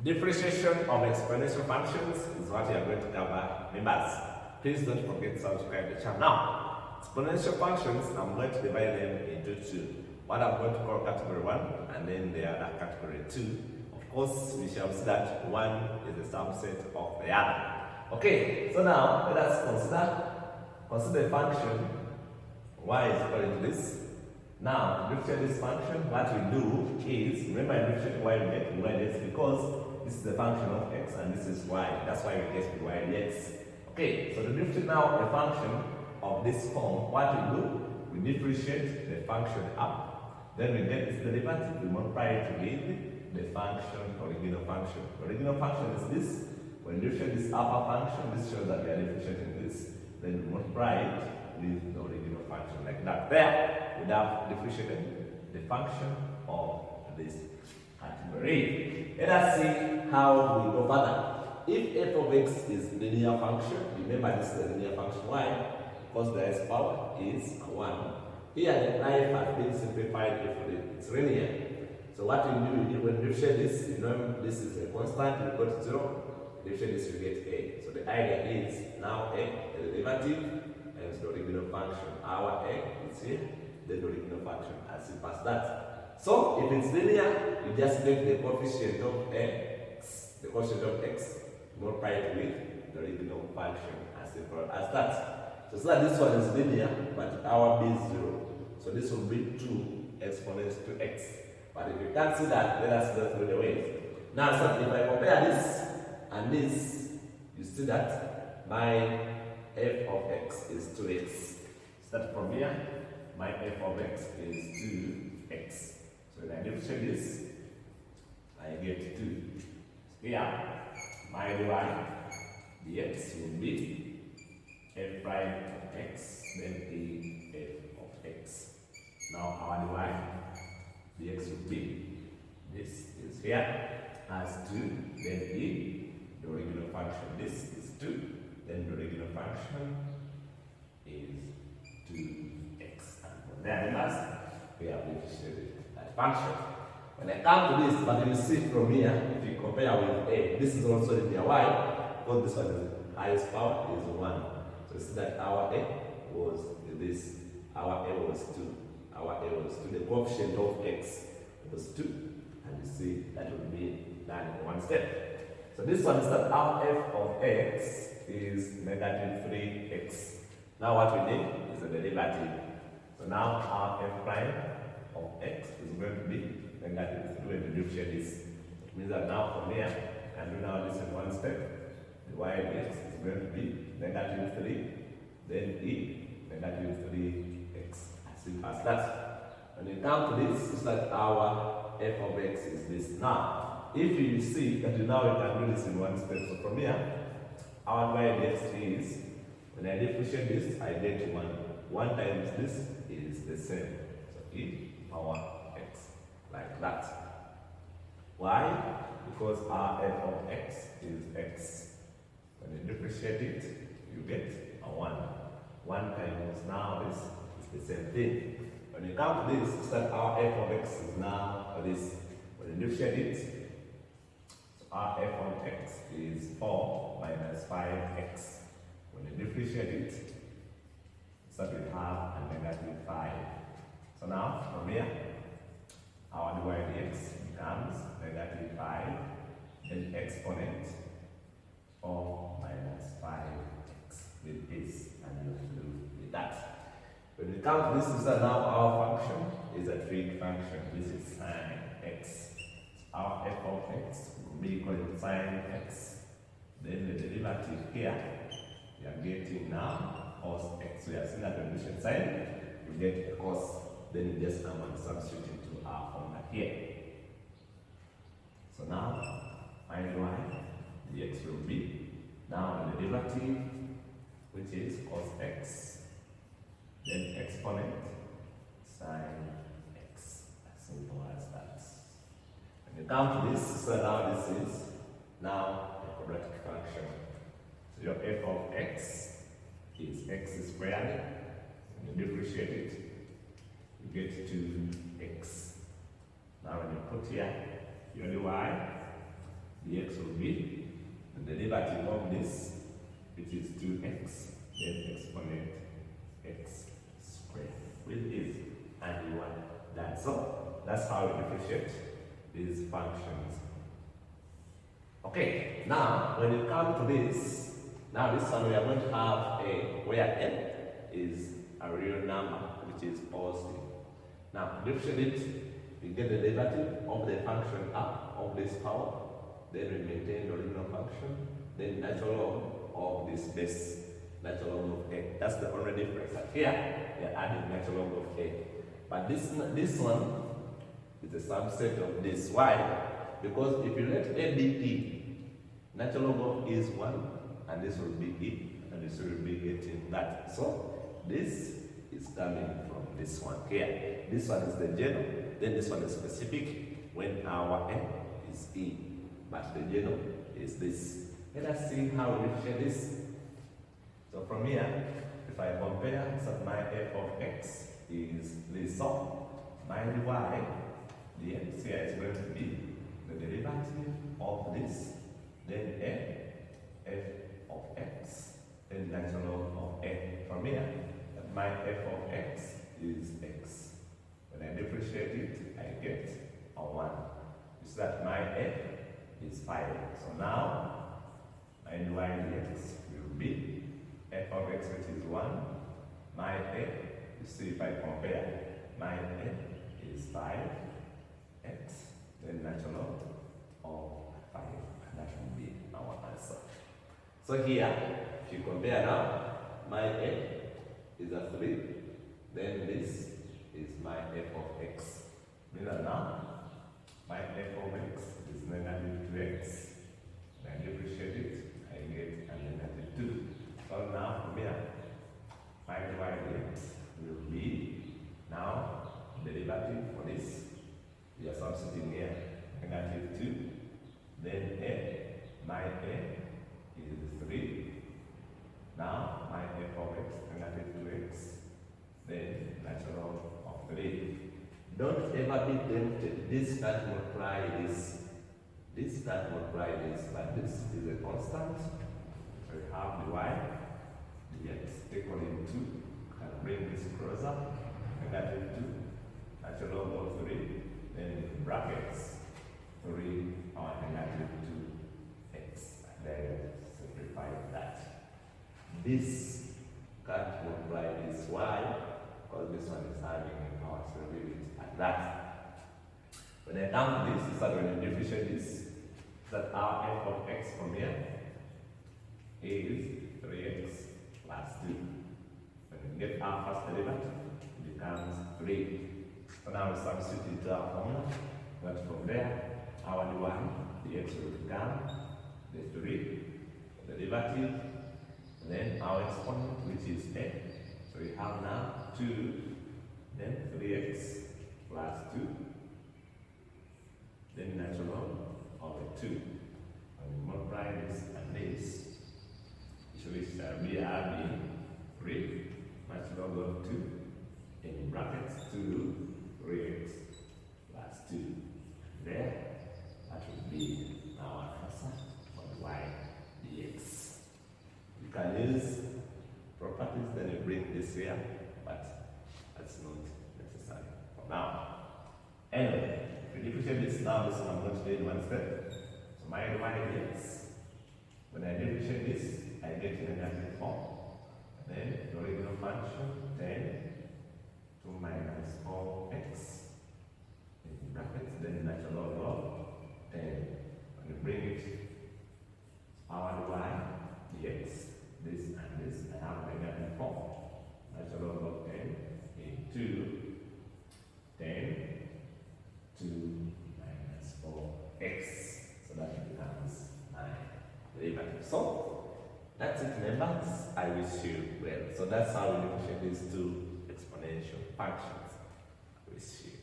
Differentiation of exponential functions is what we are going to cover, members. Please don't forget to subscribe to the channel. Now, exponential functions, I'm going to divide them into two. What I'm going to call category 1 and then the other category 2. Of course, we shall see that one is a subset of the other. Okay, so now let us consider a function y is equal to this. Now, to differentiate this function, what we do is, remember in differentiating y we get y dx because this is a function of x and this is y. That's why we get y dx. Okay, so to differentiate now a function of this form, what we do, we differentiate the function up, then we get its derivative, we multiply it with the function, original function. The original function is this. When you differentiate this upper function, this shows that we are differentiating this. Then we multiply it with the original function like that. There, we have differentiated the function of this category. Let us see how we go further. If f of x is linear function, remember this is a linear function y, because the s power is 1. Here the life has been simplified if it's linear. So what we do when we differentiate this, you know this is a constant, we go to 0. Differentiate this, we get a. So the idea is now a, the derivative, and the original function. Our a is here, then the original function as simple as that. So if it's linear, you just take the coefficient of x, multiply it with the original function as simple as that. So that this one is linear, but our b is 0. So this will be 2 exponents to x. But if you can't see that, let us go through the ways. Now, so if I compare this and this, you see that my f of x is 2x. Start from here, my f of x is 2x. So when I differentiate this, I get 2. Here, my dy dx will be f prime of x, then a f of x. Now our dy dx will be, this is here, as 2, then e, the original function, this is 2, then the original function is 2x. And from there, members, we have differentiated that function. When I come to this, but you see from here, if you compare with a, this is also linear y, because this one is the highest power is 1. So you see that our a was this, our a was 2, our a was 2, the coefficient of x was 2, and you see that will be done in one step. So this one is that our f of x is negative 3x. Now what we need is a derivative. So now our f prime of x is going to be negative 3 when we differentiate this. It means that now from here, I can do now this in one step. The y dx is going to be negative 3, then e, negative 3x. As simple as that. When you come to this, it's like our f of x is this. Now, if you see that now you can do this in one step. So from here, our y dx is, when I differentiate this, I get 1. 1 times this is the same. So e power x, like that. Why? Because our f of x is x. When you differentiate it, you get a 1. 1 times now this is the same thing. When you come to this, it's that our f of x is now this. When you differentiate it, so our f of x is 4 minus 5x. When you differentiate it, so we have a negative 5. So now, from here, our dy dx becomes negative 5, then exponent 4 minus 5x with this, and you do with that. When we come to this, is that now our function is a trig function. This is sine x. So our f of x will be equal to sine x. Then the derivative here, we are getting now cos x. We are seeing that when we differentiate sine, we get a cos. Then we just come and substitute into our formula here. So now, my dy dx will be now the derivative, which is cos x, then exponent sine x. As simple as that. When you come to this, so now this is now a quadratic function. So your f of x is x squared. When you differentiate it, you get 2x. Now when you put here your dy be the derivative of this, which is 2x, then exponent x squared, which is and 1. That's how we differentiate these functions. Okay, now when you come to this, now this one we are going to have a where n is a real number, which is positive. Now differentiate it, we get the derivative of the function up of this power, then we maintain the original function, then natural log of this base, natural log of a. That's the only difference. Like here, we are adding natural log of a. But this one is a subset of this. Why? Because if you let a be e, natural log of e is 1, and this will be e, and this will be getting that. So this is coming from this one here. This one is the general, then this one is specific when our n is e, but the general is this. Let us see how we share this. So from here, if I compare, so my f of x is this. So my y, the x here is going to be the derivative of this, then f of x, then natural log of a. From here, my f of x is x. When I differentiate it, I get a 1. You see that my f is 5. So now, my y dx will be f of x, which is 1. My f, you see if I compare, my f is 5x, then natural log of 5. And that will be our answer. So here, if you compare now, my f is a 3, then this is my f of x. Meaning that now, my f of x is negative 2x. When I differentiate it, I get a negative 2. So now from here, my y dx will be now derivative for this. We are substituting here negative 2. Then my a is 3. Now my f of x negative 2x. Then natural of 3. Don't ever be tempted. This can't multiply this. This can't multiply this, but this is a constant. So we have the y dx equaling 2. Can bring this closer. Negative 2. Natural log of 3. Then in brackets 3 or negative 2x. Then simplify that. This can't multiply this y because this one is having a power, so we leave it at that. When I come to this, is that when you differentiate this, that our f of x from here is 3x plus 2. When we get our first derivative, it becomes 3. So now we substitute into our formula, but from there, our d1, the x will become the 3, the derivative, and then our exponent, which is a. So we have now 2, then 3x plus 2, then natural log of 2. When we multiply this and this, which shall be adding 3, natural log of 2, in brackets 2, 3x plus 2. There, that will be our answer for the y dx. You can use properties, then you bring this here, but that's not necessary for now. Anyway, if you differentiate this now, this one I'm going to do in one step. So my y dx, when I differentiate this, I get negative 4. Then the original function, 10 2 minus 4x in brackets, then natural log of 10. When you bring it, our y dx, this and this, I have negative 4. Natural log of 10 into 10 2 minus 4x. So that becomes my derivative. So that's it, members. I wish you well. So that's how we differentiate these two exponential functions. I wish you